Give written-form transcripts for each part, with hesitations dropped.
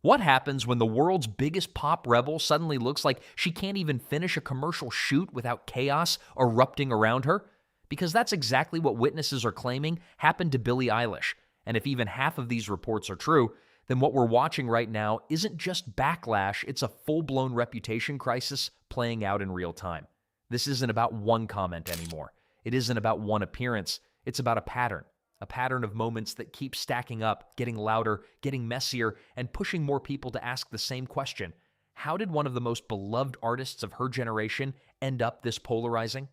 What happens when the world's biggest pop rebel suddenly looks like she can't even finish a commercial shoot without chaos erupting around her? Because that's exactly what witnesses are claiming happened to Billie Eilish. And if even half of these reports are true, then what we're watching right now isn't just backlash, it's a full-blown reputation crisis playing out in real time. This isn't about one comment anymore. It isn't about one appearance. It's about a pattern of moments that keep stacking up, getting louder, getting messier, and pushing more people to ask the same question. How did one of the most beloved artists of her generation end up this polarizing?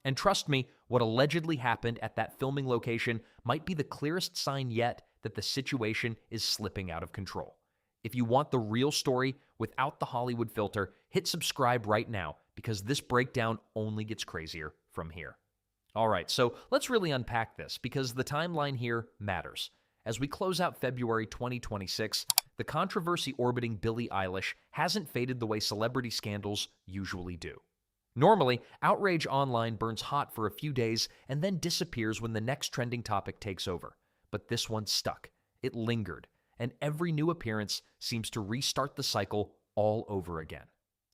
And trust me, what allegedly happened at that filming location might be the clearest sign yet that the situation is slipping out of control. If you want the real story without the Hollywood filter, hit subscribe right now because this breakdown only gets crazier from here. All right, so let's really unpack this because the timeline here matters. As we close out February 2026, the controversy orbiting Billie Eilish hasn't faded the way celebrity scandals usually do. Normally, outrage online burns hot for a few days and then disappears when the next trending topic takes over. But this one stuck. It lingered, and every new appearance seems to restart the cycle all over again.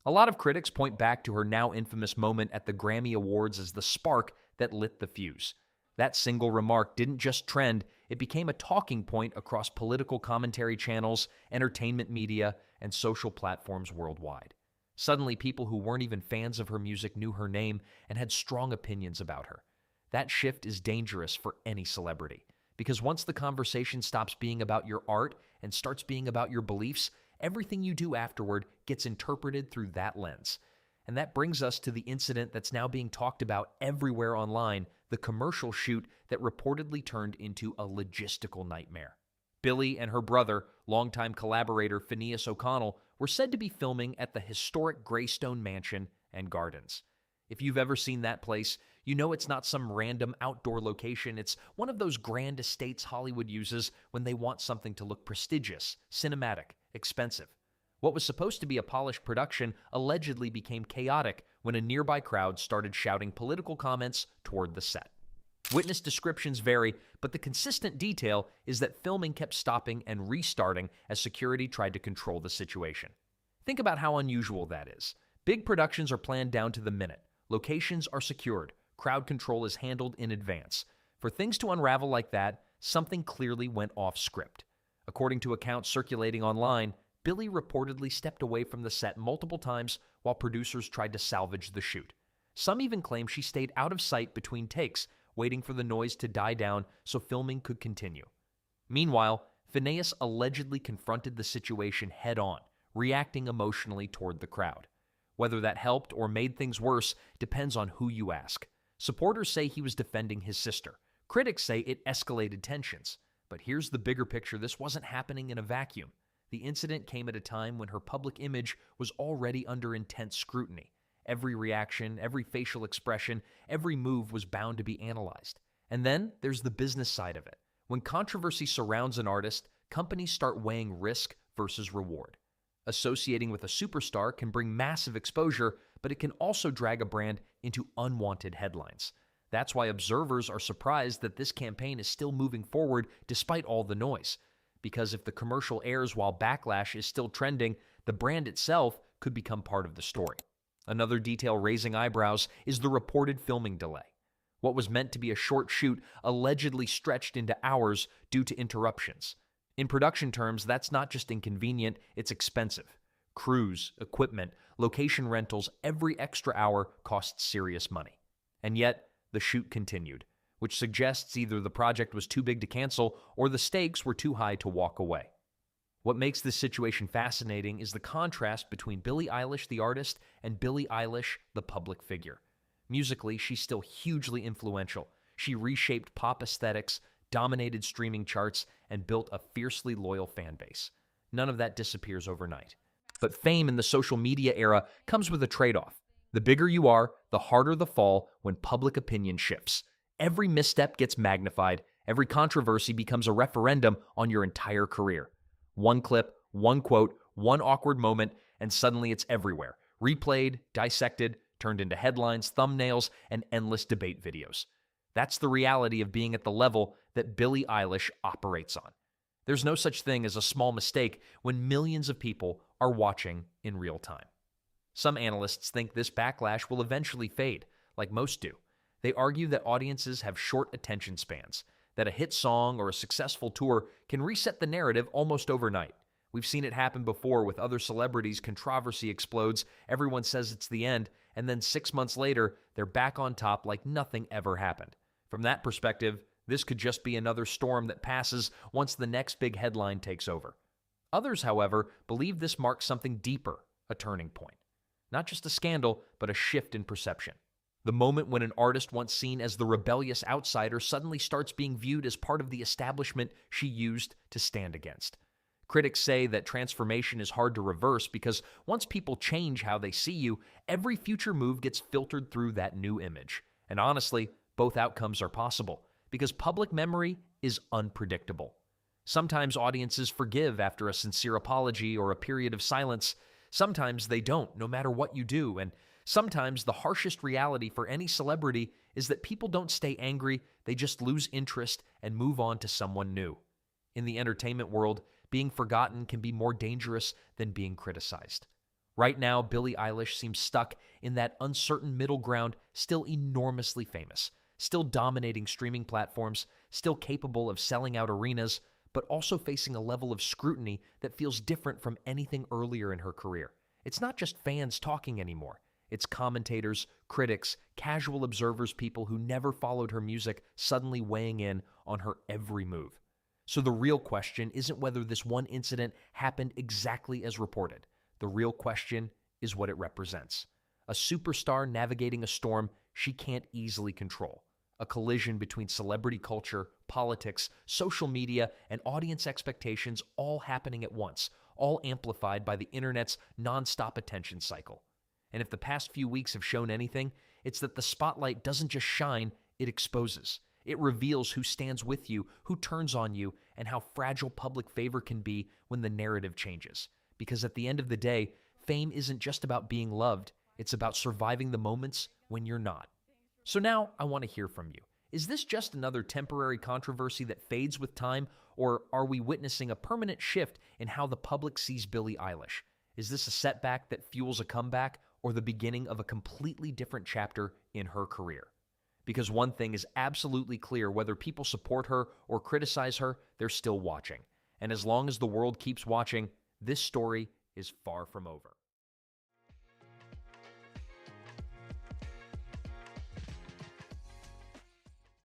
A lot of critics point back to her now infamous moment at the Grammy Awards as the spark that lit the fuse. That single remark didn't just trend, it became a talking point across political commentary channels, entertainment media, and social platforms worldwide. Suddenly, people who weren't even fans of her music knew her name and had strong opinions about her. That shift is dangerous for any celebrity, because once the conversation stops being about your art and starts being about your beliefs, everything you do afterward gets interpreted through that lens. And that brings us to the incident that's now being talked about everywhere online, the commercial shoot that reportedly turned into a logistical nightmare. Billie and her brother, longtime collaborator Phineas O'Connell, were said to be filming at the historic Greystone Mansion and Gardens. If you've ever seen that place, you know it's not some random outdoor location. It's one of those grand estates Hollywood uses when they want something to look prestigious, cinematic, expensive. What was supposed to be a polished production allegedly became chaotic when a nearby crowd started shouting political comments toward the set. Witness descriptions vary, but the consistent detail is that filming kept stopping and restarting as security tried to control the situation. Think about how unusual that is. Big productions are planned down to the minute. Locations are secured. Crowd control is handled in advance. For things to unravel like that, something clearly went off script. According to accounts circulating online, Billie reportedly stepped away from the set multiple times while producers tried to salvage the shoot. Some even claim she stayed out of sight between takes, waiting for the noise to die down so filming could continue. Meanwhile, Phineas allegedly confronted the situation head-on, reacting emotionally toward the crowd. Whether that helped or made things worse depends on who you ask. Supporters say he was defending his sister. Critics say it escalated tensions. But here's the bigger picture: this wasn't happening in a vacuum. The incident came at a time when her public image was already under intense scrutiny. Every reaction, every facial expression, every move was bound to be analyzed. And then there's the business side of it. When controversy surrounds an artist, companies start weighing risk versus reward. Associating with a superstar can bring massive exposure, but it can also drag a brand into unwanted headlines. That's why observers are surprised that this campaign is still moving forward despite all the noise. Because if the commercial airs while Backlash is still trending, the brand itself could become part of the story. Another detail raising eyebrows is the reported filming delay. What was meant to be a short shoot allegedly stretched into hours due to interruptions. In production terms, that's not just inconvenient, it's expensive. Crews, equipment, location rentals, every extra hour costs serious money. And yet, the shoot continued, which suggests either the project was too big to cancel or the stakes were too high to walk away. What makes this situation fascinating is the contrast between Billie Eilish, the artist, and Billie Eilish, the public figure. Musically, she's still hugely influential. She reshaped pop aesthetics, dominated streaming charts, and built a fiercely loyal fan base. None of that disappears overnight. But fame in the social media era comes with a trade-off. The bigger you are, the harder the fall when public opinion shifts. Every misstep gets magnified. Every controversy becomes a referendum on your entire career. One clip, one quote, one awkward moment, and suddenly it's everywhere. Replayed, dissected, turned into headlines, thumbnails, and endless debate videos. That's the reality of being at the level that Billie Eilish operates on. There's no such thing as a small mistake when millions of people are watching in real time. Some analysts think this backlash will eventually fade, like most do. They argue that audiences have short attention spans, that a hit song or a successful tour can reset the narrative almost overnight. We've seen it happen before with other celebrities. Controversy explodes, everyone says it's the end, and then 6 months later, they're back on top like nothing ever happened. From that perspective, this could just be another storm that passes once the next big headline takes over. Others, however, believe this marks something deeper, a turning point. Not just a scandal, but a shift in perception. The moment when an artist once seen as the rebellious outsider suddenly starts being viewed as part of the establishment she used to stand against. Critics say that transformation is hard to reverse because once people change how they see you, every future move gets filtered through that new image. And honestly, both outcomes are possible because public memory is unpredictable. Sometimes audiences forgive after a sincere apology or a period of silence. Sometimes they don't, no matter what you do. And sometimes the harshest reality for any celebrity is that people don't stay angry, they just lose interest and move on to someone new. In the entertainment world, being forgotten can be more dangerous than being criticized. Right now, Billie Eilish seems stuck in that uncertain middle ground, still enormously famous, still dominating streaming platforms, still capable of selling out arenas, but also facing a level of scrutiny that feels different from anything earlier in her career. It's not just fans talking anymore. It's commentators, critics, casual observers, people who never followed her music suddenly weighing in on her every move. So the real question isn't whether this one incident happened exactly as reported. The real question is what it represents. A superstar navigating a storm she can't easily control. A collision between celebrity culture, politics, social media, and audience expectations all happening at once, all amplified by the internet's nonstop attention cycle. And if the past few weeks have shown anything, it's that the spotlight doesn't just shine, it exposes. It reveals who stands with you, who turns on you, and how fragile public favor can be when the narrative changes. Because at the end of the day, fame isn't just about being loved, it's about surviving the moments when you're not. So now I want to hear from you. Is this just another temporary controversy that fades with time, or are we witnessing a permanent shift in how the public sees Billie Eilish? Is this a setback that fuels a comeback, or the beginning of a completely different chapter in her career? Because one thing is absolutely clear, whether people support her or criticize her, they're still watching. And as long as the world keeps watching, this story is far from over.